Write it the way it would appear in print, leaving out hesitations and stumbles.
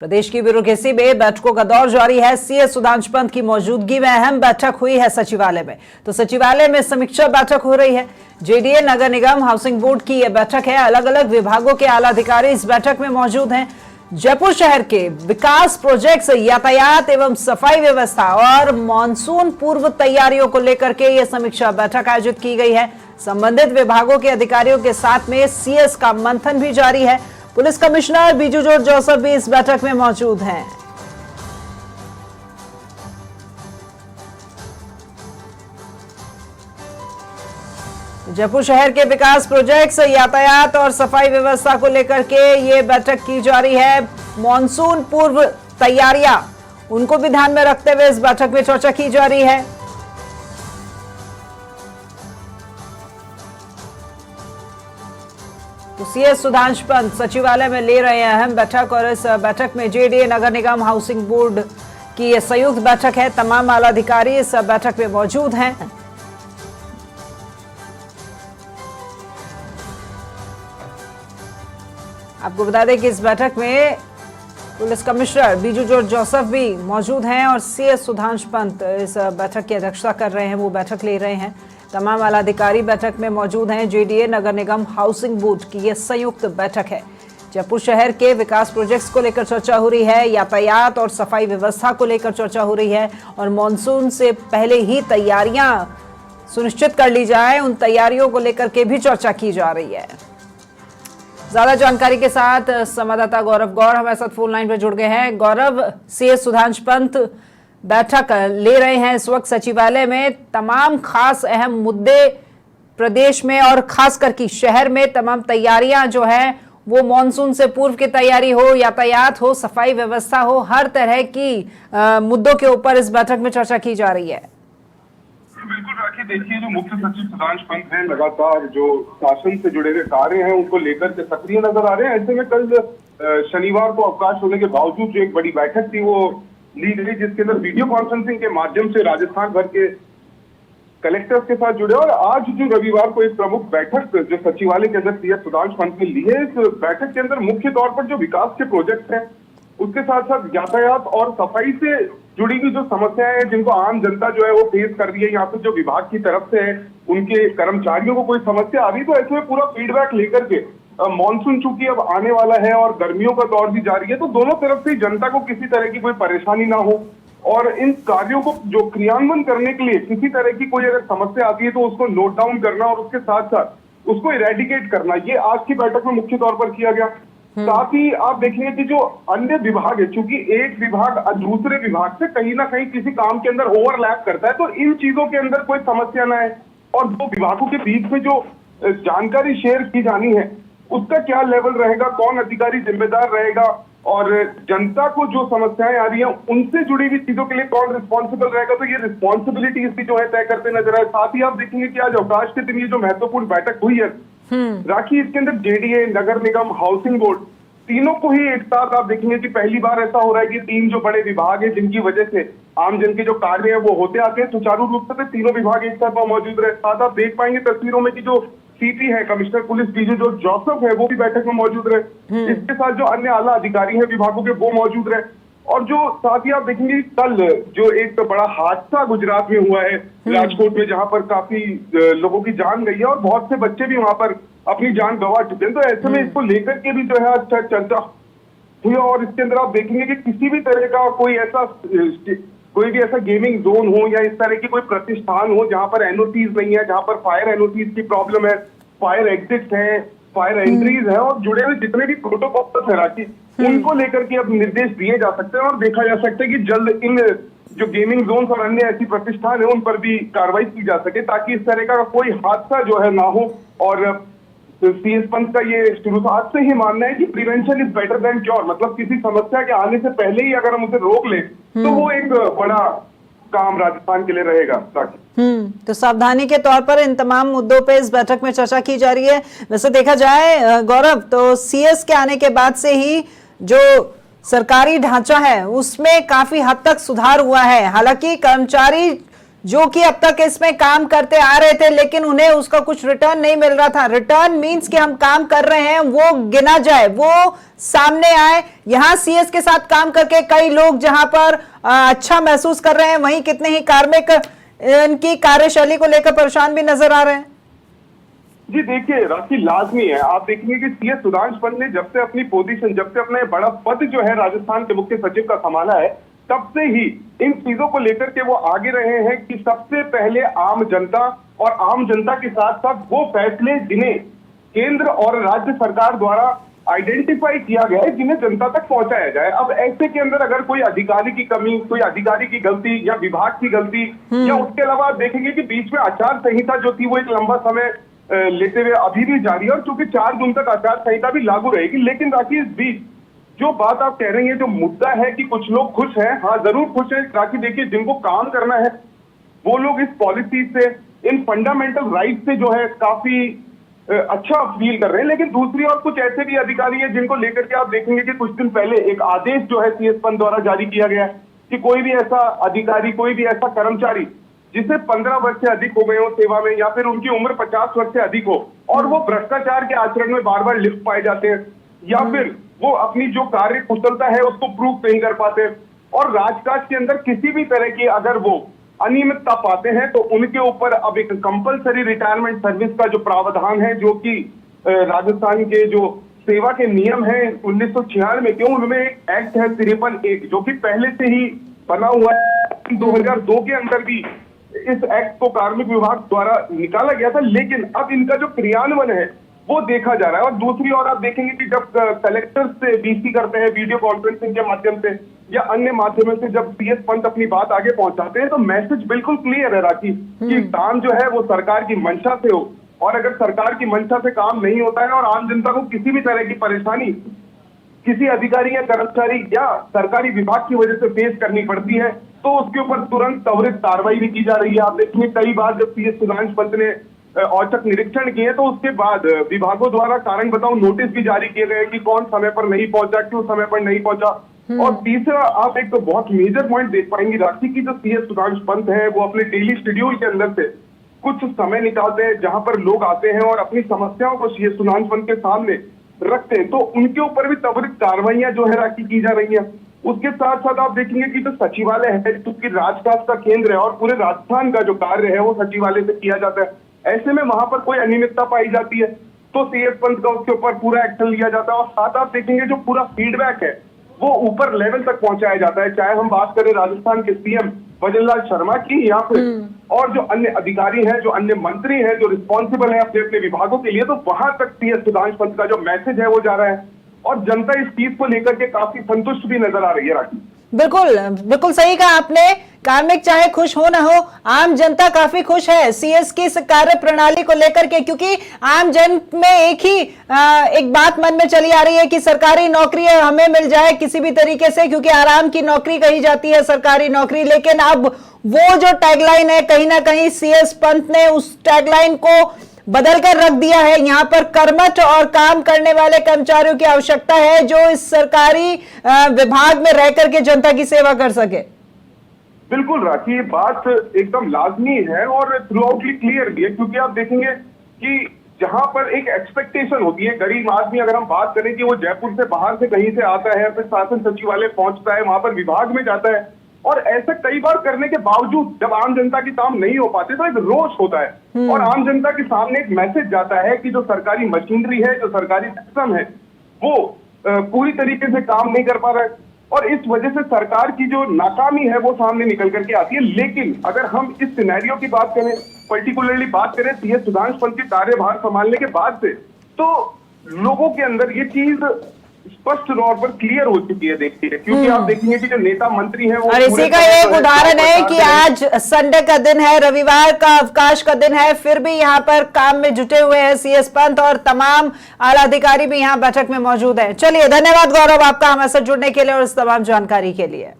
प्रदेश की ब्यूरोक्रेसी में बैठकों का दौर जारी है। सीएस सुधांशु पंत की मौजूदगी में अहम बैठक हुई है सचिवालय में। तो सचिवालय में समीक्षा बैठक हो रही है। जेडीए, नगर निगम, हाउसिंग बोर्ड की यह बैठक है। अलग अलग विभागों के आला अधिकारी इस बैठक में मौजूद हैं। जयपुर शहर के विकास प्रोजेक्ट्स, यातायात एवं सफाई व्यवस्था और मानसून पूर्व तैयारियों को लेकर के यह समीक्षा बैठक आयोजित की गई है। संबंधित विभागों के अधिकारियों के साथ में सीएस का मंथन भी जारी है। Police commissioner Biju George Joseph भी इस बैठक में मौजूद हैं। जयपुर शहर के विकास प्रोजेक्ट्स, यातायात और सफाई व्यवस्था को लेकर के ये बैठक की जा रही है। मॉनसून पूर्व तैयारियां, उनको भी ध्यान में रखते हुए इस बैठक में चर्चा की जा रही है। तो सीएस सुधांशु पंत सचिवालय में ले रहे हैं अहम बैठक और इस बैठक में जेडीए, नगर निगम, हाउसिंग बोर्ड की यह संयुक्त बैठक है। तमाम आला अधिकारी इस बैठक में मौजूद हैं। आपको बता दें कि इस बैठक में police commissioner Biju George Joseph भी मौजूद हैं और सीएस सुधांशु पंत इस बैठक की अध्यक्षता कर रहे हैं, वो बैठक ले रहे हैं। तमाम आला अधिकारी बैठक में मौजूद हैं। जेडीए, नगर निगम, हाउसिंग बोर्ड की यह संयुक्त बैठक है। जयपुर शहर के विकास प्रोजेक्ट्स को लेकर चर्चा हो रही है। यातायात और सफाई व्यवस्था को लेकर चर्चा हो रही है और मानसून से पहले ही तैयारियां सुनिश्चित कर ली जाए, उन तैयारियों को लेकर के भी चर्चा की जा रही है। ज्यादा जानकारी के साथ संवाददाता गौरव गौर हमारे साथ फोन लाइन पर जुड़ गए हैं। गौरव, सीएस सुधांशु पंत बैठक ले रहे हैं इस वक्त सचिवालय में। तमाम खास अहम मुद्दे प्रदेश में और खास करके शहर में तमाम तैयारियां जो है वो मॉनसून से पूर्व की तैयारी हो, यातायात हो, सफाई व्यवस्था हो, हर तरह की मुद्दों के ऊपर इस बैठक में चर्चा की जा रही है। बिल्कुल राखी, देखिए जो मुख्य सचिव सुधांशु पंत हैं लगातार जो शासन से जुड़े हुए कार्य हैं उनको लेकर के सक्रिय नजर आ रहे हैं। ऐसे में कल शनिवार को अवकाश होने के बावजूद जो एक बड़ी बैठक थी वो ली गई, जिसके अंदर वीडियो कॉन्फ्रेंसिंग के माध्यम से राजस्थान भर के कलेक्टर्स के साथ जुड़े। और आज जो रविवार को एक प्रमुख बैठक जो सचिवालय के अंदर सीएस सुधांशु पंत ने ली है, इस बैठक के अंदर मुख्य तौर पर जो विकास के प्रोजेक्ट हैं उसके साथ साथ यातायात और सफाई से जुड़ी हुई जो समस्याएं हैं जिनको आम जनता जो है वो फेस कर रही है, यहाँ पे जो विभाग की तरफ से है उनके कर्मचारियों को कोई समस्या आ रही, तो ऐसे में पूरा फीडबैक लेकर के मॉनसून चूंकि अब आने वाला है और गर्मियों का दौर भी जारी है, तो दोनों तरफ से जनता को किसी तरह की कोई परेशानी ना हो और इन कार्यों को जो क्रियान्वयन करने के लिए किसी तरह की कोई अगर समस्या आती है तो उसको नोट डाउन करना और उसके साथ साथ उसको इरेडिकेट करना, ये आज की बैठक में मुख्य तौर पर किया गया। साथ ही आप देखेंगे कि जो अन्य विभाग है, चूंकि एक विभाग दूसरे विभाग से कहीं ना कहीं किसी काम के अंदर ओवरलैप करता है, तो इन चीजों के अंदर कोई समस्या ना है और दो विभागों के बीच में जो जानकारी शेयर की जानी है उसका क्या लेवल रहेगा, कौन अधिकारी जिम्मेदार रहेगा और जनता को जो समस्याएं आ रही हैं उनसे जुड़ी हुई चीजों के लिए कौन रिस्पॉन्सिबल रहेगा, तो ये रिस्पॉन्सिबिलिटी इसकी जो है तय करते नजर आए। साथ ही आप देखेंगे कि आज अवकाश के दिन ये जो महत्वपूर्ण बैठक हुई है राखी, इसके अंदर जेडीए, नगर निगम, हाउसिंग बोर्ड तीनों को ही एक साथ आप देखेंगे कि पहली बार ऐसा हो रहा है कि तीन जो बड़े विभाग है जिनकी वजह से आम जन के जो कार्य है वो होते आते हैं सुचारू रूप से, तीनों विभाग एक साथ मौजूद रहे। साथ आप देख पाएंगे तस्वीरों में कि जो सीपी है, commissioner police Biju George Joseph है, वो भी बैठक में मौजूद रहे। इसके साथ जो अन्य आला अधिकारी हैं विभागों के वो मौजूद रहे। और जो साथ ही आप देखेंगे कल जो एक तो बड़ा हादसा गुजरात में हुआ है राजकोट में, जहां पर काफी लोगों की जान गई है और बहुत से बच्चे भी वहां पर अपनी जान गंवा चुके हैं, तो ऐसे में इसको लेकर के भी जो है अच्छा चर्चा हुई। और इसके अंदर आप देखेंगे कि किसी भी तरह का कोई भी ऐसा गेमिंग जोन हो या इस तरह की कोई प्रतिष्ठान हो जहां पर एनओसीज नहीं है, जहां पर फायर एनओसीज की प्रॉब्लम है, फायर एग्जिट है, फायर एंट्रीज है और जुड़े हुए जितने भी प्रोटोकॉल है राखी, उनको लेकर के अब निर्देश दिए जा सकते हैं और देखा जा सकता है कि जल्द इन जो गेमिंग जोन और अन्य ऐसी प्रतिष्ठान है उन पर भी कार्रवाई की जा सके ताकि इस तरह का कोई हादसा जो है ना हो। और सीएस पंत का ये शुरुआत से ही मानना है कि prevention is better than cure, मतलब किसी समस्या के आने से पहले ही अगर हम उसे रोक लें तो वो एक बड़ा काम राजस्थान के लिए रहेगा। तो सावधानी के तौर पर इन तमाम मुद्दों पे इस बैठक में चर्चा की जा रही है। वैसे देखा जाए गौरव, तो सीएस के आने के बाद से ही जो सरकारी ढांचा है उसमें काफी हद तक सुधार हुआ है। हालांकि कर्मचारी जो कि अब तक इसमें काम करते आ रहे थे, लेकिन उन्हें उसका कुछ रिटर्न नहीं मिल रहा था। रिटर्न मींस कि हम काम कर रहे हैं, वो गिना जाए, वो सामने आए। यहाँ सीएस के साथ काम करके कई लोग जहां पर अच्छा महसूस कर रहे हैं, वहीं कितने ही कार्मिक इनकी कार्यशैली को लेकर परेशान भी नजर आ रहे हैं। जी देखिए राखी, लाजमी है, आप देखेंगे कि सीएस सुधांश पंत ने जब से अपनी पोजीशन, जब से अपना बड़ा पद जो है राजस्थान के मुख्य सचिव का संभाला है, तब से ही इन चीजों को लेकर के वो आगे रहे हैं कि सबसे पहले आम जनता, और आम जनता के साथ साथ वो फैसले जिन्हें केंद्र और राज्य सरकार द्वारा आइडेंटिफाई किया गया है, जिन्हें जनता तक पहुंचाया जाए। अब ऐसे के अंदर अगर कोई अधिकारी की कमी, कोई अधिकारी की गलती या विभाग की गलती, या उसके अलावा आप देखेंगे कि बीच में आचार संहिता जो थी वो एक लंबा समय लेते हुए अभी भी जारी है, और चूंकि 4 जून तक आचार संहिता भी लागू रहेगी। लेकिन राखी, इस बीच जो बात आप कह रही हैं, जो मुद्दा है कि कुछ लोग खुश हैं, हाँ जरूर खुश हैं राखी। देखिए, जिनको काम करना है वो लोग इस पॉलिसी से, इन फंडामेंटल राइट से जो है काफी अच्छा फील कर रहे हैं। लेकिन दूसरी ओर कुछ ऐसे भी अधिकारी हैं जिनको लेकर के आप देखेंगे कि कुछ दिन पहले एक आदेश जो है सीएस पंत द्वारा जारी किया गया है कि कोई भी ऐसा अधिकारी, कोई भी ऐसा कर्मचारी जिसे 15 वर्ष से अधिक हो गए हो सेवा में, या फिर उनकी उम्र 50 वर्ष से अधिक हो, और वो भ्रष्टाचार के आचरण में बार बार लिप्त पाए जाते हैं, या फिर वो अपनी जो कार्य कुशलता है उसको प्रूव नहीं कर पाते, और राजकाज के अंदर किसी भी तरह की अगर वो अनियमितता पाते हैं, तो उनके ऊपर अब एक कंपलसरी रिटायरमेंट सर्विस का जो प्रावधान है, जो कि राजस्थान के जो सेवा के नियम है 1996 के, उनमें एक एक्ट है 53(1) जो कि पहले से ही बना हुआ है। 2002 के अंदर भी इस एक्ट को कार्मिक विभाग द्वारा निकाला गया था, लेकिन अब इनका जो क्रियान्वयन है वो देखा जा रहा है। और दूसरी ओर आप देखेंगे कि जब कलेक्टर से बीसी करते हैं वीडियो कॉन्फ्रेंसिंग के माध्यम से या अन्य माध्यमों से, जब सीएस पंत अपनी बात आगे पहुंचाते हैं, तो मैसेज बिल्कुल क्लियर है राखी कि काम जो है वो सरकार की मंशा से हो, और अगर सरकार की मंशा से काम नहीं होता है और आम जनता को किसी भी तरह की परेशानी किसी अधिकारी या कर्मचारी या सरकारी विभाग की वजह से फेस करनी पड़ती है, तो उसके ऊपर तुरंत त्वरित कार्रवाई भी की जा रही है। आप देखिए, कई बार जब सीएस सुधांश पंत ने औचक निरीक्षण किए, तो उसके बाद विभागों द्वारा कारण बताओ नोटिस भी जारी किए गए कि कौन समय पर नहीं पहुंचा, क्यों समय पर नहीं पहुंचा। और तीसरा, आप एक तो बहुत मेजर पॉइंट देख पाएंगे राखी की, जो सीएस सुधांश पंत है वो अपने डेली शेड्यूल के अंदर से कुछ समय निकालते हैं जहां पर लोग आते हैं और अपनी समस्याओं को सीएस सुधांश पंत के सामने रखते हैं, तो उनके ऊपर भी त्वरित कार्रवाइयां जो है राखी की जा रही है। उसके साथ साथ आप देखेंगे कि जो सचिवालय है, क्योंकि राजकाज का केंद्र है और पूरे राजस्थान का जो कार्य है वो सचिवालय से किया जाता है, ऐसे में वहां पर कोई अनियमितता पाई जाती है तो सीएस पंत का उसके ऊपर पूरा एक्शन लिया जाता है। और साथ आप देखेंगे जो पूरा फीडबैक है वो ऊपर लेवल तक पहुंचाया जाता है, चाहे हम बात करें राजस्थान के सीएम भजनलाल शर्मा की, या फिर और जो अन्य अधिकारी हैं, जो अन्य मंत्री हैं, जो रिस्पॉन्सिबल हैं अपने अपने विभागों के लिए, तो वहां तक सीएस सुधांश पंत का जो मैसेज है वो जा रहा है, और जनता इस चीज को लेकर के काफी संतुष्ट भी नजर आ रही है राखी। बिल्कुल बिल्कुल सही कहा आपने। कार्मिक चाहे खुश हो ना हो, आम जनता काफी खुश है सीएस की इस कार्य प्रणाली को लेकर के, क्योंकि आम जन में एक बात मन में चली आ रही है कि सरकारी नौकरी हमें मिल जाए किसी भी तरीके से, क्योंकि आराम की नौकरी कही जाती है सरकारी नौकरी। लेकिन अब वो जो टैगलाइन है, कहीं ना कहीं सीएस पंत ने उस टैगलाइन को बदल कर रख दिया है। यहाँ पर कर्मठ और काम करने वाले कर्मचारियों की आवश्यकता है जो इस सरकारी विभाग में रह करके जनता की सेवा कर सके। बिल्कुल राखी, ये बात एकदम लाजमी है और थ्रू आउटली क्लियर भी है, क्योंकि आप देखेंगे कि जहां पर एक एक्सपेक्टेशन होती है, गरीब आदमी अगर हम बात करें कि वो जयपुर से बाहर से कहीं से आता है, फिर शासन सचिवालय पहुंचता है, वहां पर विभाग में जाता है, और ऐसा कई बार करने के बावजूद जब आम जनता के काम नहीं हो पाते तो एक रोष होता है, और आम जनता के सामने एक मैसेज जाता है कि जो सरकारी मशीनरी है, जो सरकारी सिस्टम है, वो पूरी तरीके से काम नहीं कर पा रहा है, और इस वजह से सरकार की जो नाकामी है वो सामने निकल करके आती है। लेकिन अगर हम इस सिनेरियो की बात करें, पर्टिकुलरली बात करें सीएस सुधांश पंत के कार्यभार संभालने के बाद से, तो लोगों के अंदर ये चीज स्पष्ट तौर पर क्लियर हो चुकी है। देखिए, क्योंकि आप देखेंगे कि जो नेता मंत्री हैं वो, और इसी का एक उदाहरण है कि आज संडे का दिन है, रविवार का अवकाश का दिन है, फिर भी यहाँ पर काम में जुटे हुए हैं सीएस पंत और तमाम आला अधिकारी भी यहाँ बैठक में मौजूद हैं। चलिए, धन्यवाद गौरव आपका हमारे साथ जुड़ने के लिए और इस तमाम जानकारी के लिए।